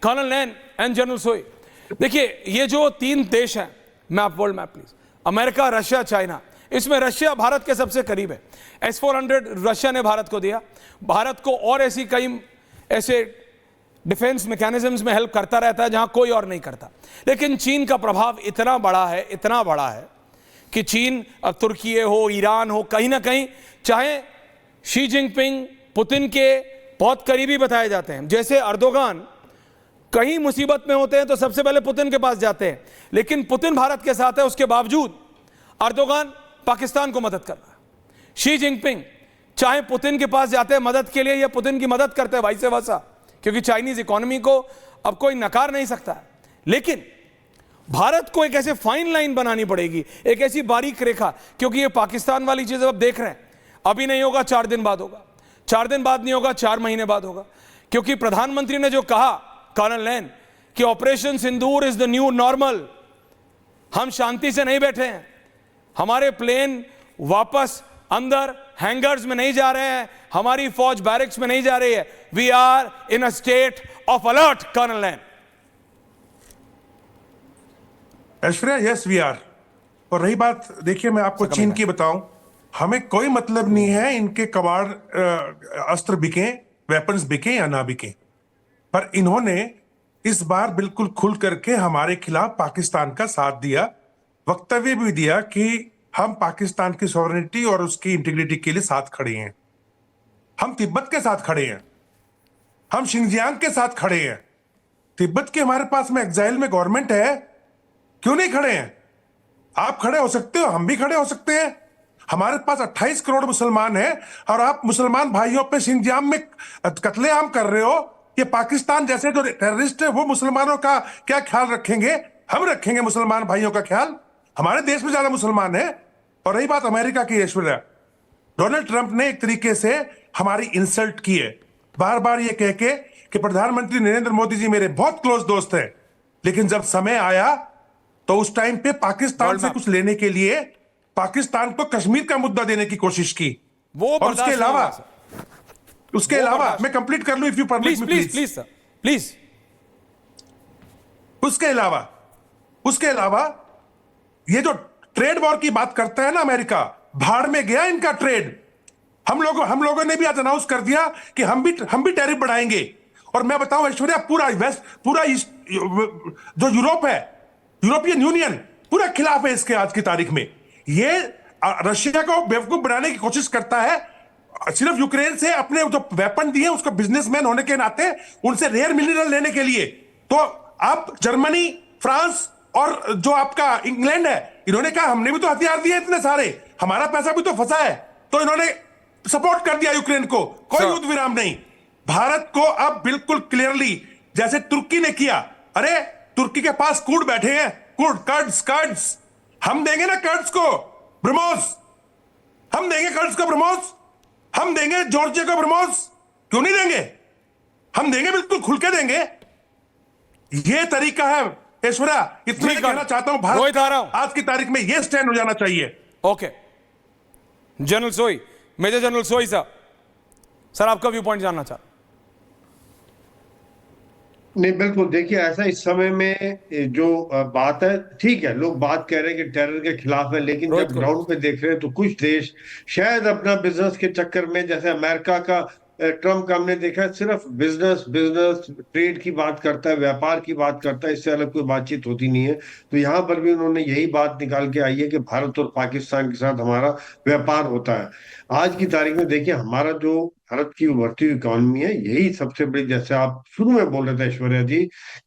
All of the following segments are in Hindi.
कर्नल नैन एंड जनरल सोई, देखिए ये जो 3 देश हैं, map world map please, America, Russia, China, इसमें रशिया भारत के सबसे करीब है। S-400 रशिया ने भारत को दिया। भारत को और ऐसी कई ऐसे डिफेंस मैकेनिज्म्स में हेल्प करता रहता है जहां कोई और नहीं करता। लेकिन चीन का प्रभाव इतना बड़ा है कि चीन, तुर्की हो, ईरान हो, कहीं ना कहीं, चाहे शी जिनपिंग पुतिन के बहुत करीबी बताए जाते हैं, जैसे अर्दोगान कहीं मुसीबत में होते हैं तो सबसे पहले पुतिन के पास जाते हैं, लेकिन पुतिन भारत के साथ है, उसके बावजूद अर्दोगान पाकिस्तान को मदद कर रहा है। शी जिनपिंग चाहे पुतिन के पास जाते हैं मदद के लिए या पुतिन की मदद करते हैं, वाइस वर्सा, क्योंकि चाइनीज इकोनॉमी को अब कोई नकार नहीं सकता है। लेकिन भारत को एक ऐसे फाइन लाइन बनानी पड़ेगी, एक ऐसी बारीक रेखा, क्योंकि ये पाकिस्तान वाली चीज अब देख रहे हैं, अभी नहीं होगा 4 दिन बाद होगा, 4 दिन बाद नहीं होगा 4 महीने बाद होगा, क्योंकि प्रधानमंत्री ने जो कहा कर्नल नैन कि operation Sindoor is the new normal, हम शांति से नहीं बैठे हैं, हमारे प्लेन वापस अंदर हैंगर्स में नहीं जा रहे हैं, हमारी फौज बैरिक्स में नहीं जा रही है, we are in a state of alert. Colonel नैन। Aishwarya, yes we are. और रही बात, देखिए मैं आपको चीन की बताऊं, हमें कोई मतलब नहीं है इनके कबाड़ अस्त्र बिके, वेपन्स बिके या ना बिके, पर इन्होंने इस बार बिल्कुल खुल करके हमारे खिलाफ पाकिस्तान का साथ दिया, वक्तव्य भी दिया कि हम पाकिस्तान की सॉवरेनिटी और उसकी इंटीग्रिटी के लिए साथ खड़े हैं, हम तिब्बत के साथ खड़े हैं, हम शिनजियांग के साथ खड़े हैं। तिब्बत के हमारे पास में एग्जाइल में गवर्नमेंट है, क्यों नहीं खड़े हैं? आप खड़े हो सकते हो, हम भी खड़े हो सकते हैं। हमारे पास 28 करोड़ मुसलमान हैं और आप मुसलमान भाइयों पे शिनजियांग में कत्लेआम कर रहे हो। ये पाकिस्तान जैसे जो टेररिस्ट है वो मुसलमानों का क्या ख्याल रखेंगे? हम रखेंगे मुसलमान भाइयों का ख्याल। हमारे देश में ज्यादा मुसलमान है। और रही बात अमेरिका की, ऐश्वर्या, डोनाल्ड ट्रंप ने एक तरीके से हमारी इंसल्ट की है, बार बार ये कह के कि प्रधानमंत्री नरेंद्र मोदी जी मेरे बहुत क्लोज दोस्त हैं, लेकिन जब समय आया तो उस टाइम पे पाकिस्तान से कुछ लेने के लिए पाकिस्तान को कश्मीर का मुद्दा देने की कोशिश की। वो और उसके अलावा मैं कंप्लीट कर लूं, if you permit me please. Please sir, please. उसके अलावा ये जो ट्रेड वॉर की बात करता है ना अमेरिका, भाड़ में गया इनका ट्रेड। हम लोगों ने भी आज अनाउंस कर दिया कि हम भी टैरिफ बढ़ाएंगे। और मैं बताऊं ऐश्वर्या, पूरा जो यूरोप है, यूरोपियन यूनियन पूरा खिलाफ है इसके आज की तारीख में। ये रशिया को बेवकूफ बनाने की कोशिश करता है, सिर्फ यूक्रेन से अपने जो वेपन दिए उसको बिजनेसमैन होने के नाते उनसे रेयर मिनरल लेने के लिए। तो अब जर्मनी, फ्रांस और जो आपका इंग्लैंड है, इन्होंने कहा हमने भी तो हथियार दिए इतने सारे, हमारा पैसा भी तो फंसा है, तो इन्होंने सपोर्ट कर दिया यूक्रेन को, कोई युद्ध विराम नहीं। भारत को अब बिल्कुल क्लियरली, जैसे तुर्की ने किया, अरे तुर्की के पास कुर्ड बैठे हैं, कर्ड्स, हम देंगे ना कर्ड्स को ब्रह्मोस, हम देंगे कर्ड्स को ब्रह्मोस, हम देंगे जॉर्जिया को ब्रह्मोस, क्यों नहीं देंगे? हम देंगे, बिल्कुल खुल के देंगे। ये तरीका है ऐश्वर्या, इतना कहना चाहता हूं, भारत आज की तारीख में ये स्टैंड हो जाना चाहिए। ओके, जनरल सोई, मेजर जनरल सोई साहब, सर आपका व्यू पॉइंट जानना चाहता। नहीं, बिल्कुल, देखिए ऐसा इस समय में जो बात है, ठीक है, लोग बात कह रहे हैं कि टेरर के खिलाफ है, लेकिन जब ग्राउंड पे देख रहे हैं तो कुछ देश शायद अपना बिजनेस के चक्कर में, जैसे अमेरिका का ट्रम्प का हमने देखा है, सिर्फ बिजनेस ट्रेड की बात करता है, व्यापार की बात करता है, इससे अलग कोई बातचीत होती नहीं है। तो यहाँ पर भी उन्होंने यही बात निकाल के आई है कि भारत और पाकिस्तान के साथ हमारा व्यापार होता है। आज की तारीख में देखिए, हमारा जो भारत की उभरती हुई इकोनॉमी है, यही सबसे बड़ी, जैसे आप शुरू में बोल रहे थे ऐश्वर्या जी,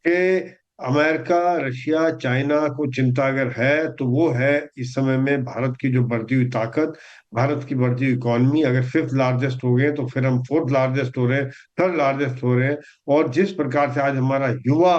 कि अमेरिका, रशिया, चाइना को चिंता अगर है तो वो है इस समय में भारत की जो बढ़ती हुई ताकत, भारत की बढ़ती हुई इकोनॉमी। अगर 5th लार्जेस्ट हो गए तो फिर हम 4th लार्जेस्ट हो रहे हैं, 3rd लार्जेस्ट हो रहे हैं। और जिस प्रकार से आज हमारा युवा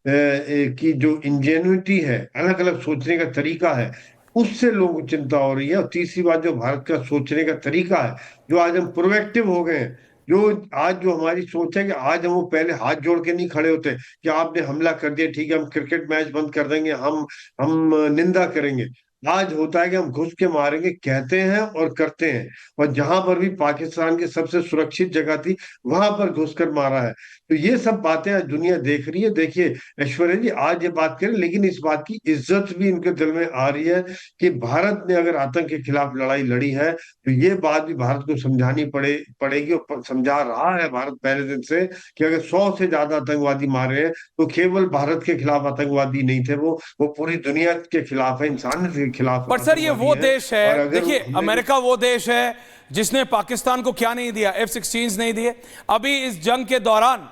की जो इंजेन्युइटी है, अलग अलग सोचने का तरीका है, उससे लोगों को चिंता हो रही है। और तीसरी बात, जो भारत का सोचने का तरीका है, जो आज हम प्रोएक्टिव हो गए हैं, जो हमारी सोच है कि आज हम वो पहले हाथ जोड़ के नहीं खड़े होते कि आपने हमला कर दिया, ठीक है हम क्रिकेट मैच बंद कर देंगे, हम निंदा करेंगे। आज होता है कि हम घुस के मारेंगे, कहते हैं और करते हैं। और जहां पर भी पाकिस्तान की सबसे सुरक्षित जगह थी, वहां पर घुसकर मारा है। तो ये सब बातें आज दुनिया देख रही है। देखिए ऐश्वर्या जी आज ये बात करें, लेकिन इस बात की इज्जत भी इनके दिल में आ रही है कि भारत ने अगर आतंक के खिलाफ लड़ाई लड़ी है तो ये बात भी भारत को समझानी पड़ेगी। और समझा रहा है भारत पहले दिन से कि अगर 100 से ज्यादा आतंकवादी मारे हैं तो केवल भारत के खिलाफ आतंकवादी नहीं थे, वो पूरी दुनिया के खिलाफ है, इंसानियत के खिलाफ पर सर ये वो देश और है, अगर देखिए हमने अमेरिका वो देश है जिसने पाकिस्तान को क्या नहीं दिया, F-16 नहीं दिए। अभी इस जंग के दौरान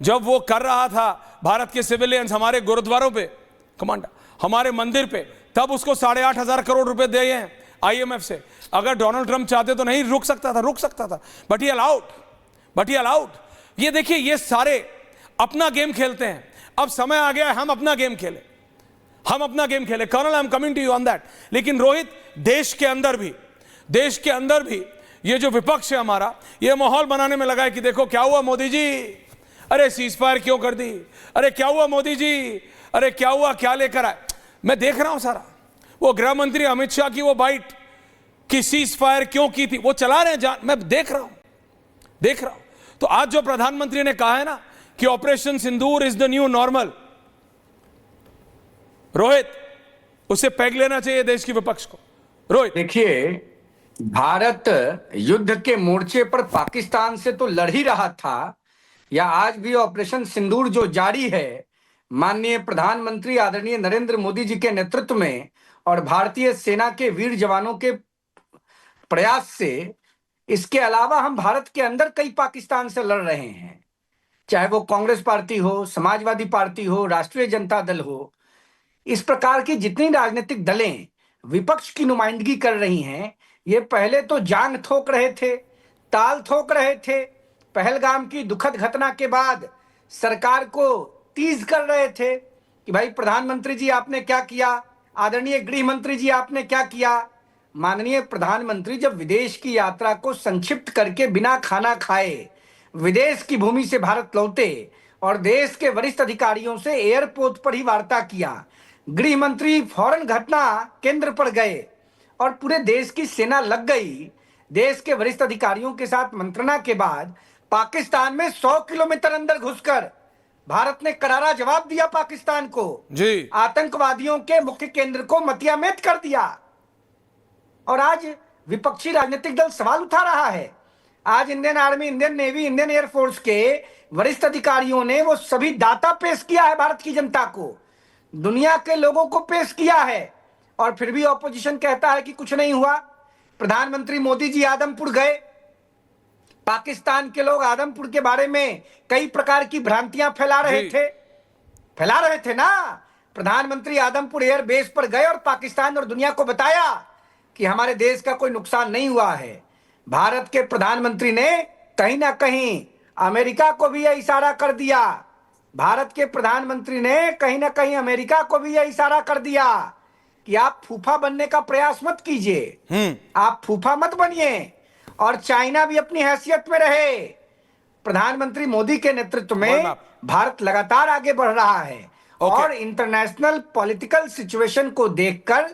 जब वो कर रहा था भारत के सिविलियंस हमारे गुरुद्वारों पे, कमांडर हमारे मंदिर पे, तब उसको 8,500 करोड़ रुपए दिए हैं IMF से। अगर डोनाल्ड ट्रंप चाहते तो नहीं रुक सकता था, बट ही अलाउड। ये देखिए ये सारे अपना गेम खेलते हैं। अब समय आ गया है हम अपना गेम खेलें। Colonel I am coming to you on that. लेकिन रोहित, देश के अंदर भी ये जो विपक्ष है हमारा, ये माहौल बनाने में लगा है कि देखो क्या हुआ मोदी जी, अरे सीज फायर क्यों कर दी, अरे क्या हुआ मोदी जी, अरे क्या हुआ, क्या लेकर आए। मैं देख रहा हूं सारा वो गृह मंत्री अमित शाह की वो बाइट कि सीज फायर क्यों की थी, वो चला रहे हैं, मैं देख रहा हूं। तो आज जो प्रधानमंत्री ने कहा है ना कि operation Sindoor is the new normal, Rohit उसे पैग लेना चाहिए देश की विपक्ष को। रोहित देखिए, भारत युद्ध के मोर्चे पर पाकिस्तान से तो लड़ ही रहा था, या आज भी ऑपरेशन सिंदूर जो जारी है माननीय प्रधानमंत्री आदरणीय नरेंद्र मोदी जी के नेतृत्व में और भारतीय सेना के वीर जवानों के प्रयास से, इसके अलावा हम भारत के अंदर कई पाकिस्तान से लड़ रहे हैं, चाहे वो कांग्रेस पार्टी हो, समाजवादी पार्टी हो, राष्ट्रीय जनता दल हो। इस प्रकार की जितनी राजनीतिक दलें विपक्ष की नुमाइंदगी कर रही हैं, ये पहले तो जांग ठोक रहे थे, ताल ठोक रहे थे। पहलगाम की दुखद घटना के बाद सरकार को टीज कर रहे थे कि भाई प्रधानमंत्री जी आपने क्या किया, आदरणीय गृह मंत्री जी आपने क्या किया। माननीय प्रधानमंत्री जब विदेश की यात्रा को संक्षिप्त करके बिना खाना खाए विदेश की भूमि से भारत लौटे और देश के वरिष्ठ अधिकारियों से एयरपोर्ट पर ही वार्ता किया, गृह मंत्री फौरन घटना केंद्र पर गए और पूरे देश की सेना लग गई। देश के वरिष्ठ अधिकारियों के साथ मंत्रणा के बाद पाकिस्तान में 100 किलोमीटर अंदर घुसकर भारत ने करारा जवाब दिया पाकिस्तान को जी। आतंकवादियों के मुख्य केंद्र को मतियामेत कर दिया। और आज विपक्षी राजनीतिक दल सवाल उठा रहा है। आज Indian army, Indian navy, Indian air force के वरिष्ठ अधिकारियों ने वो सभी डाटा पेश किया है भारत की जनता को, दुनिया के लोगों को पेश किया है, और फिर भी ऑपोजिशन कहता है कि कुछ नहीं हुआ। प्रधानमंत्री मोदी जी आदमपुर गए, पाकिस्तान के लोग आदमपुर के बारे में कई प्रकार की भ्रांतियां फैला रहे थे ना। प्रधानमंत्री आदमपुर एयर बेस पर गए और पाकिस्तान और दुनिया को बताया कि हमारे देश का कोई नुकसान नहीं हुआ है। भारत के प्रधानमंत्री ने कहीं ना कहीं अमेरिका को भी यह इशारा कर दिया, भारत के प्रधानमंत्री ने कहीं ना कहीं अमेरिका को भी यह इशारा कर दिया कि आप फूफा बनने का प्रयास मत कीजिए, आप फूफा मत बनिए, और चाइना भी अपनी हैसियत में रहे। प्रधानमंत्री मोदी के नेतृत्व में भारत लगातार आगे बढ़ रहा है। और इंटरनेशनल पॉलिटिकल सिचुएशन को देखकर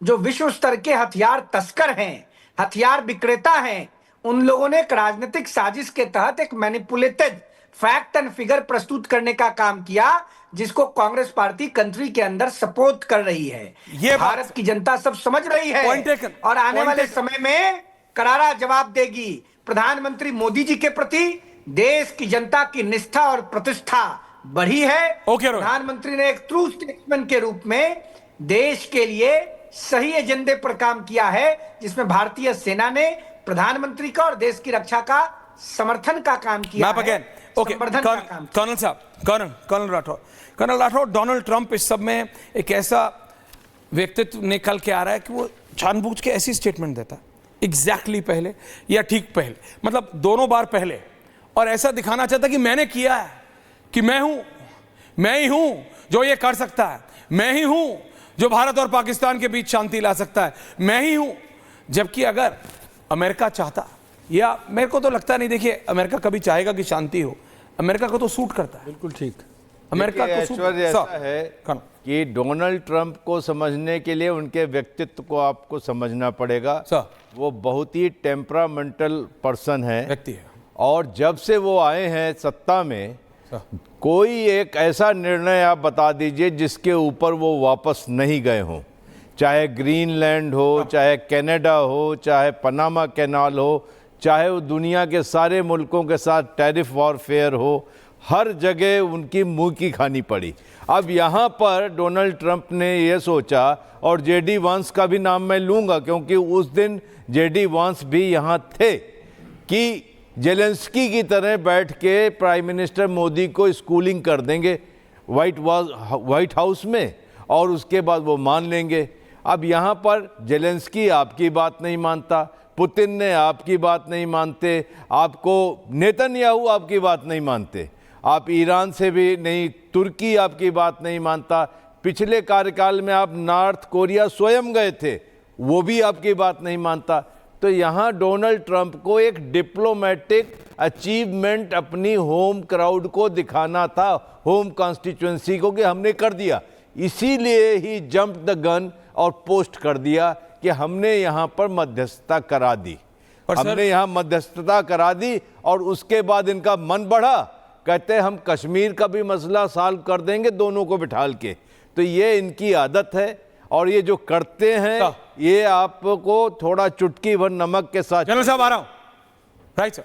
जो विश्व स्तर के हथियार तस्कर हैं, हथियार विक्रेता हैं, उन लोगों ने एक राजनीतिक साजिश के तहत एक मैनिपुलेटेड फैक्ट एंड फिगर प्रस्तुत करने का काम किया, जिसको कांग्रेस पार्टी कंट्री के अंदर सपोर्ट कर रही है। ये भारत की जनता सब समझ रही है और आने वाले समय में करारा जवाब देगी। प्रधानमंत्री मोदी जी के प्रति देश की जनता की निष्ठा और प्रतिष्ठा बढ़ी है। प्रधानमंत्री ने एक ट्रू स्टेट्समैन के रूप में देश के लिए सही एजेंडे पर काम किया है, जिसमें भारतीय सेना ने प्रधानमंत्री का और देश की रक्षा का समर्थन का काम किया है। कर्नल राठौर, डोनाल्ड ट्रंप इस सब में एक ऐसा व्यक्तित्व निकल के आ रहा है कि वो जानबूझ के ऐसी स्टेटमेंट देता है एग्जैक्टली पहले या ठीक पहले, मतलब दोनों बार पहले, और ऐसा दिखाना चाहता कि मैंने किया है, कि मैं ही हूं जो ये कर सकता है, मैं ही हूं जो भारत और पाकिस्तान के बीच शांति ला सकता है, मैं ही हूं। जबकि अगर अमेरिका चाहता, या मेरे को तो लगता नहीं, देखिए अमेरिका कभी चाहेगा कि शांति हो, अमेरिका को तो सूट करता है। बिल्कुल ठीक। अमेरिका को सूट ऐसा है कि डोनाल्ड ट्रंप को समझने के लिए उनके व्यक्तित्व को आपको समझना पड़ेगा। वो बहुत ही टेम्परामेंटल पर्सन है, व्यक्ति है, और जब से वो आए हैं सत्ता में कोई एक ऐसा निर्णय आप बता दीजिए जिसके ऊपर वो वापस नहीं गए हों, चाहे ग्रीनलैंड हो, चाहे कनाडा हो, चाहे पनामा कैनाल हो, चाहे वो दुनिया के सारे मुल्कों के साथ टैरिफ वॉरफेयर हो, हर जगह उनकी मुंह की खानी पड़ी। अब यहाँ पर डोनाल्ड ट्रंप ने ये सोचा, और जेडी वांस का भी नाम मैं लूँगा क्योंकि उस दिन जेडी वांस भी यहाँ थे, कि जेलेंस्की की तरह बैठ के प्राइम मिनिस्टर मोदी को स्कूलिंग कर देंगे व्हाइट हाउस में, और उसके बाद वो मान लेंगे। अब यहाँ पर जेलेंस्की आपकी बात नहीं मानता, पुतिन ने आपकी बात नहीं मानते, आपको नेतन्याहू आपकी बात नहीं मानते, आप ईरान से भी नहीं, तुर्की आपकी बात नहीं मानता, पिछले कार्यकाल में आप नॉर्थ कोरिया स्वयं गए थे, वो भी आपकी बात नहीं मानता। तो यहाँ डोनाल्ड ट्रंप को एक डिप्लोमेटिक अचीवमेंट अपनी होम क्राउड को दिखाना था, होम कॉन्स्टिट्यूएंसी को, कि हमने कर दिया। इसीलिए ही जंप द गन और पोस्ट कर दिया कि हमने यहाँ पर मध्यस्थता करा दी, हमने यहाँ मध्यस्थता करा दी, और उसके बाद इनका मन बढ़ा, कहते हैं हम कश्मीर का भी मसला सॉल्व कर देंगे दोनों को बिठाल के। तो ये इनकी आदत है, और ये जो करते हैं ये आपको थोड़ा चुटकी भर नमक के साथ। जनरल साहब आ रहा हूं। Right sir.